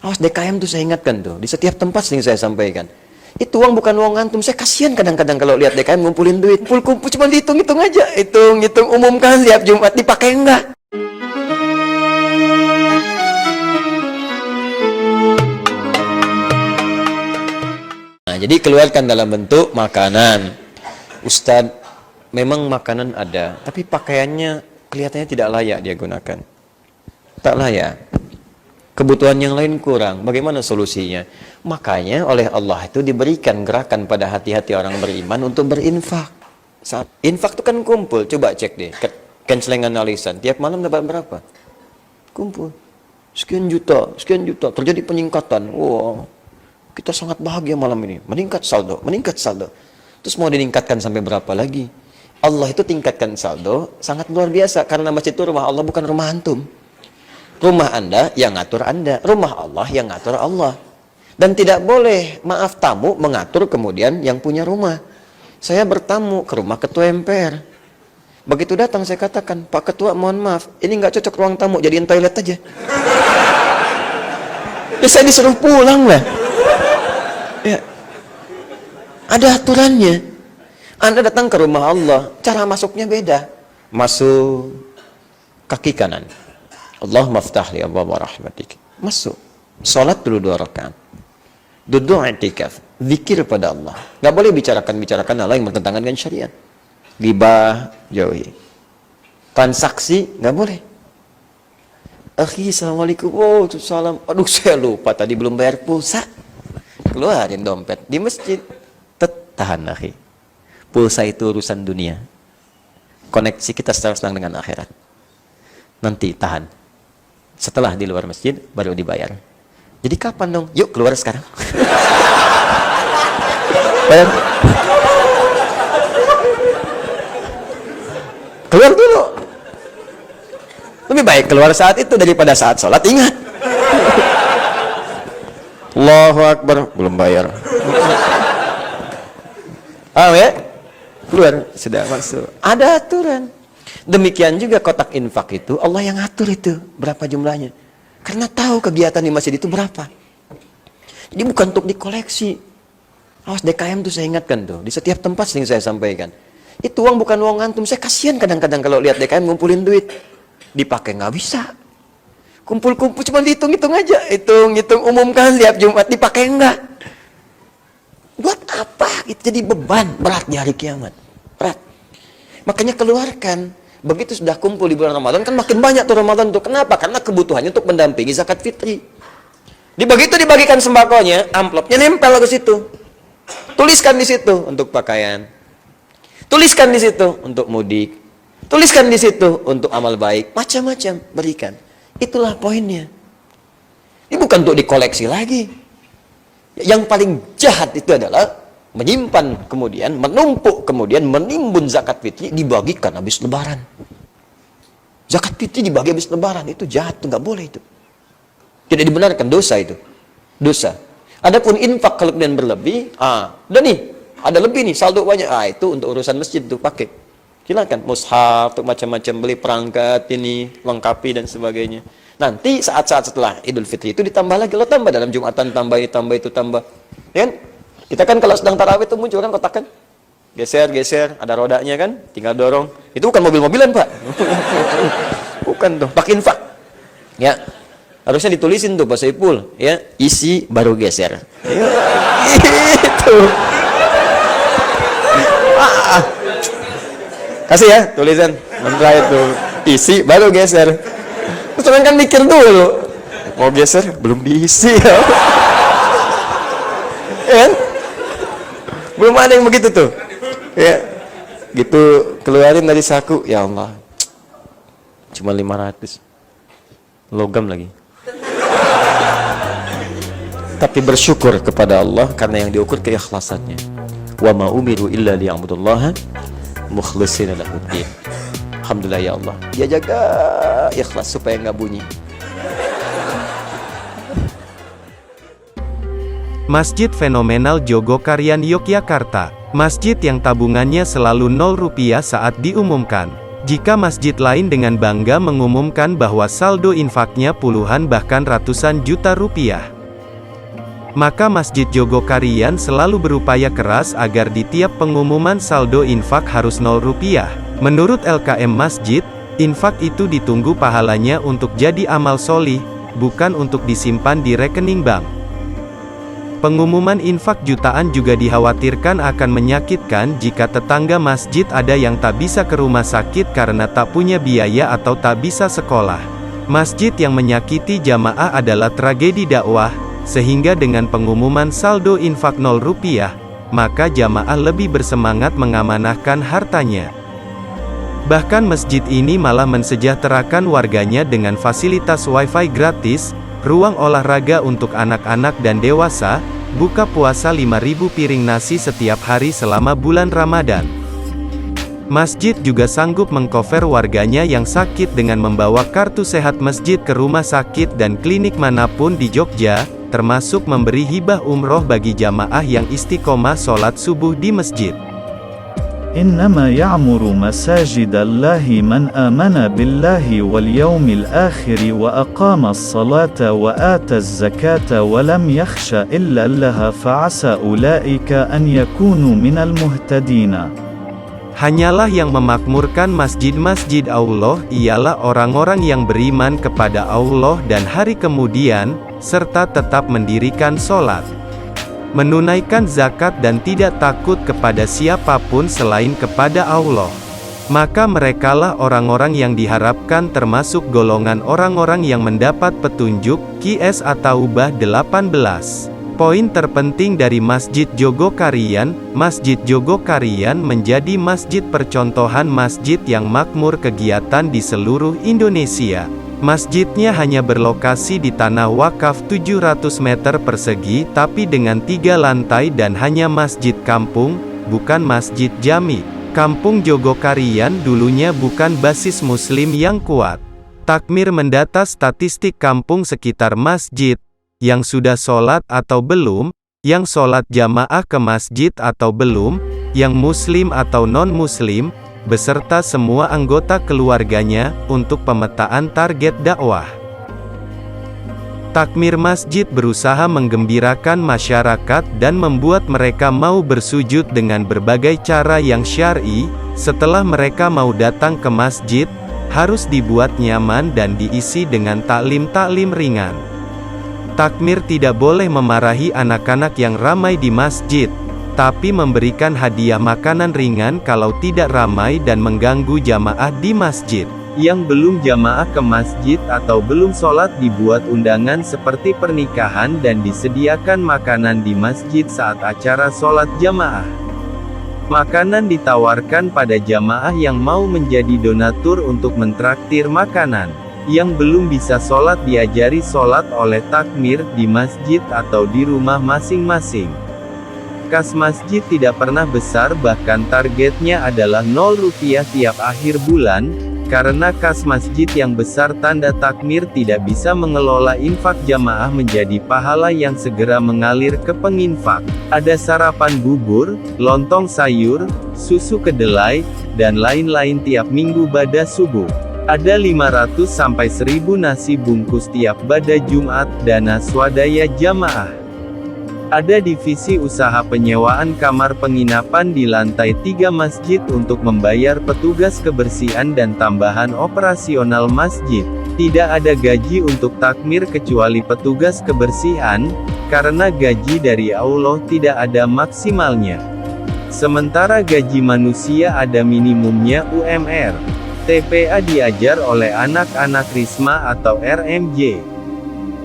Awas DKM tuh saya ingatkan tuh, di setiap tempat sering saya sampaikan. Itu uang bukan uang antum. Saya kasihan kadang-kadang kalau lihat DKM ngumpulin duit. Kumpul-kumpul cuma dihitung-hitung aja. Hitung-hitung, umumkan tiap Jumat, dipakai enggak? Nah, jadi keluarkan dalam bentuk makanan. Ustadz, memang makanan ada, tapi pakaiannya kelihatannya tidak layak dia gunakan. Tak layak. Kebutuhan yang lain kurang. Bagaimana solusinya? Makanya oleh Allah itu diberikan gerakan pada hati-hati orang beriman untuk berinfak. Saat infak itu kan kumpul. Coba cek deh. Kencelengan alisan. Tiap malam dapat berapa? Kumpul. Sekian juta. Sekian juta. Terjadi peningkatan. Wow. Kita sangat bahagia malam ini. Meningkat saldo. Meningkat saldo. Terus mau ditingkatkan sampai berapa lagi? Allah itu tingkatkan saldo sangat luar biasa. Karena masjid itu rumah Allah, bukan rumah antum. Rumah Anda yang ngatur Anda, rumah Allah yang ngatur Allah. Dan tidak boleh, maaf, tamu mengatur kemudian yang punya rumah. Saya bertamu ke rumah ketua MPR. Begitu datang saya katakan, Pak Ketua mohon maaf, ini nggak cocok ruang tamu, jadiin toilet aja. Ya saya disuruh pulang lah. Ya. Ada aturannya. Anda datang ke rumah Allah, cara masuknya beda. Masuk kaki kanan. Allah maftah li abwaab rahmatik. Masuk. Salat dulu 2 rakaat. Duduk i'tikaf, zikir pada Allah. Enggak boleh bicarakan hal yang bertentangan dengan syariat. Ghibah jauhi. Transaksi enggak boleh. Akhi, assalamualaikum. Oh, salam. Aduh, saya lupa tadi belum bayar pulsa. Keluarin dompet di masjid. Tahan, akhi. Pulsa itu urusan dunia. Koneksi kita secara langsung dengan akhirat. Nanti tahan. Setelah di luar masjid baru dibayar. Jadi kapan dong? Yuk keluar sekarang. Bayar. Keluar dulu. Lebih baik keluar saat itu daripada saat sholat. Ingat. Allahu Akbar. Belum bayar. Ya? Keluar. Sudah masuk. Ada aturan. Demikian juga kotak infak itu Allah yang atur itu berapa jumlahnya. Karena tahu kegiatan di masjid itu berapa. Jadi bukan untuk dikoleksi. Awas DKM tuh saya ingatkan tuh, di setiap tempat sering saya sampaikan. Itu uang bukan uang antum. Saya kasihan kadang-kadang kalau lihat DKM ngumpulin duit. Dipakai nggak bisa. Kumpul-kumpul cuma dihitung-hitung aja. Hitung-hitung, umumkan tiap Jumat, dipakai enggak? Buat apa? Itu jadi beban berat di hari kiamat. Berat. Makanya keluarkan. Begitu sudah kumpul di bulan Ramadan, kan makin banyak tuh Ramadan tuh. Kenapa? Karena kebutuhannya untuk mendampingi zakat fitri. Begitu dibagikan sembakonya, amplopnya nempel ke situ. Tuliskan di situ untuk pakaian. Tuliskan di situ untuk mudik. Tuliskan di situ untuk amal baik. Macam-macam berikan. Itulah poinnya. Ini bukan untuk dikoleksi lagi. Yang paling jahat itu adalah menyimpan kemudian, menumpuk kemudian, menimbun zakat fitri dibagikan habis lebaran. Zakat fitri dibagi habis lebaran, itu jahat, itu nggak boleh itu. Tidak dibenarkan, dosa itu. Dosa. Adapun infak kalau kemudian berlebih, udah nih, ada lebih nih, saldo banyak. Itu untuk urusan masjid tuh pakai. Silakan, mushaf, untuk macam-macam, beli perangkat ini, lengkapi dan sebagainya. Nanti saat-saat setelah Idul Fitri itu ditambah lagi, lo tambah dalam Jumatan, tambah itu, tambah. Ya kan? Kita kan kalau sedang tarawih itu muncul kan kotak kan? Geser, ada rodanya kan? Tinggal dorong. Itu bukan mobil-mobilan, Pak. Bukan tuh, pakai infak. Ya. Harusnya ditulisin tuh Pak Saiful, ya, isi baru geser. Itu. Kasih ya tulisan mantra itu. Isi baru geser. Terus kan mikir dulu. Mau geser belum diisi. Ya. Belum ada yang begitu tuh. Ya. Gitu keluarin dari saku, ya Allah. Cuma 500. Logam lagi. Tapi bersyukur kepada Allah karena yang diukur keikhlasannya. Wa ma umiru illa liya'budullaha mukhlishina lahuddin. Alhamdulillah ya Allah. Dia jaga ikhlas supaya enggak bunyi. Masjid Fenomenal Jogokarian Yogyakarta. Masjid yang tabungannya selalu 0 rupiah saat diumumkan. Jika masjid lain dengan bangga mengumumkan bahwa saldo infaknya puluhan bahkan ratusan juta rupiah. Maka Masjid Jogokarian selalu berupaya keras agar di tiap pengumuman saldo infak harus 0 rupiah. Menurut LKM Masjid, infak itu ditunggu pahalanya untuk jadi amal solih, bukan untuk disimpan di rekening bank. Pengumuman infak jutaan juga dikhawatirkan akan menyakitkan jika tetangga masjid ada yang tak bisa ke rumah sakit karena tak punya biaya atau tak bisa sekolah. Masjid yang menyakiti jamaah adalah tragedi dakwah, sehingga dengan pengumuman saldo infak 0 rupiah, maka jamaah lebih bersemangat mengamanahkan hartanya. Bahkan masjid ini malah mensejahterakan warganya dengan fasilitas wifi gratis, ruang olahraga untuk anak-anak dan dewasa, buka puasa 5.000 piring nasi setiap hari selama bulan Ramadan. Masjid juga sanggup mengcover warganya yang sakit dengan membawa kartu sehat masjid ke rumah sakit dan klinik manapun di Jogja, termasuk memberi hibah umroh bagi jamaah yang istiqomah sholat subuh di masjid. إنما يعمر مساجد الله من آمن بالله واليوم الآخر وأقام الصلاة وآتى الزكاة ولم يخش إلا الله فعسى أولئك أن يكونوا من المهتدين. Hanyalah yang memakmurkan masjid-masjid Allah ialah orang-orang yang beriman kepada Allah dan hari kemudian, serta tetap mendirikan sholat, menunaikan zakat dan tidak takut kepada siapapun selain kepada Allah. Maka merekalah orang-orang yang diharapkan termasuk golongan orang-orang yang mendapat petunjuk. QS At-Taubah 18. Poin terpenting dari Masjid Jogokarian, Masjid Jogokarian menjadi masjid percontohan masjid yang makmur kegiatan di seluruh Indonesia. Masjidnya hanya berlokasi di tanah wakaf 700 meter persegi tapi dengan 3 lantai dan hanya masjid kampung, bukan masjid jami. Kampung Jogokarian dulunya bukan basis muslim yang kuat. Takmir mendata statistik kampung sekitar masjid, yang sudah sholat atau belum, yang sholat jamaah ke masjid atau belum, yang muslim atau non-muslim, beserta semua anggota keluarganya, untuk pemetaan target dakwah. Takmir masjid berusaha menggembirakan masyarakat dan membuat mereka mau bersujud dengan berbagai cara yang syar'i. Setelah mereka mau datang ke masjid, harus dibuat nyaman dan diisi dengan taklim-taklim ringan. Takmir tidak boleh memarahi anak-anak yang ramai di masjid, tapi memberikan hadiah makanan ringan kalau tidak ramai dan mengganggu jamaah di masjid. Yang belum jamaah ke masjid atau belum sholat dibuat undangan seperti pernikahan dan disediakan makanan di masjid saat acara sholat jamaah. Makanan ditawarkan pada jamaah yang mau menjadi donatur untuk mentraktir makanan. Yang belum bisa sholat diajari sholat oleh takmir di masjid atau di rumah masing-masing. Kas masjid tidak pernah besar, bahkan targetnya adalah 0 rupiah tiap akhir bulan, karena kas masjid yang besar tanda takmir tidak bisa mengelola infak jamaah menjadi pahala yang segera mengalir ke penginfak. Ada sarapan bubur, lontong sayur, susu kedelai, dan lain-lain tiap minggu bada subuh. Ada 500-1000 nasi bungkus tiap bada Jumat, dana swadaya jamaah. Ada divisi usaha penyewaan kamar penginapan di lantai 3 masjid untuk membayar petugas kebersihan dan tambahan operasional masjid. Tidak ada gaji untuk takmir kecuali petugas kebersihan, karena gaji dari Allah tidak ada maksimalnya. Sementara gaji manusia ada minimumnya UMR. TPA diajar oleh anak-anak Risma atau RMJ.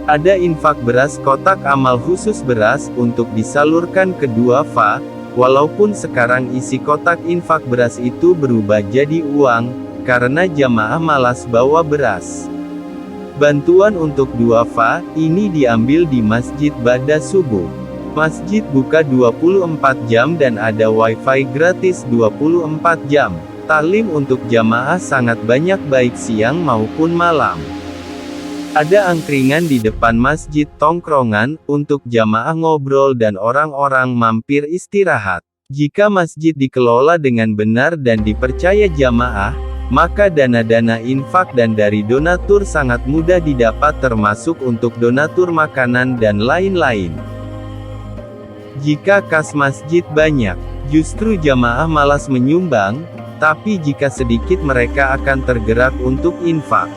Ada infak beras kotak amal khusus beras untuk disalurkan ke duafa, walaupun sekarang isi kotak infak beras itu berubah jadi uang, karena jamaah malas bawa beras. Bantuan untuk duafa, ini diambil di masjid bada subuh. Masjid buka 24 jam dan ada wifi gratis 24 jam. Taklim untuk jamaah sangat banyak baik siang maupun malam. Ada angkringan di depan masjid tongkrongan, untuk jamaah ngobrol dan orang-orang mampir istirahat. Jika masjid dikelola dengan benar dan dipercaya jamaah, maka dana-dana infak dan dari donatur sangat mudah didapat termasuk untuk donatur makanan dan lain-lain. Jika kas masjid banyak, justru jamaah malas menyumbang, tapi jika sedikit mereka akan tergerak untuk infak.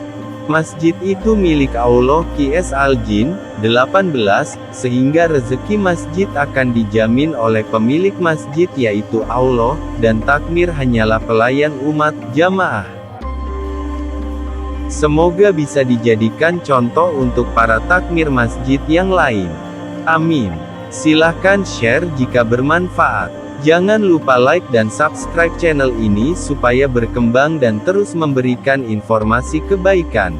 Masjid itu milik Allah. Qs Al-Jin 18, sehingga rezeki masjid akan dijamin oleh pemilik masjid yaitu Allah, dan takmir hanyalah pelayan umat, jamaah. Semoga bisa dijadikan contoh untuk para takmir masjid yang lain. Amin. Silahkan share jika bermanfaat. Jangan lupa like dan subscribe channel ini supaya berkembang dan terus memberikan informasi kebaikan.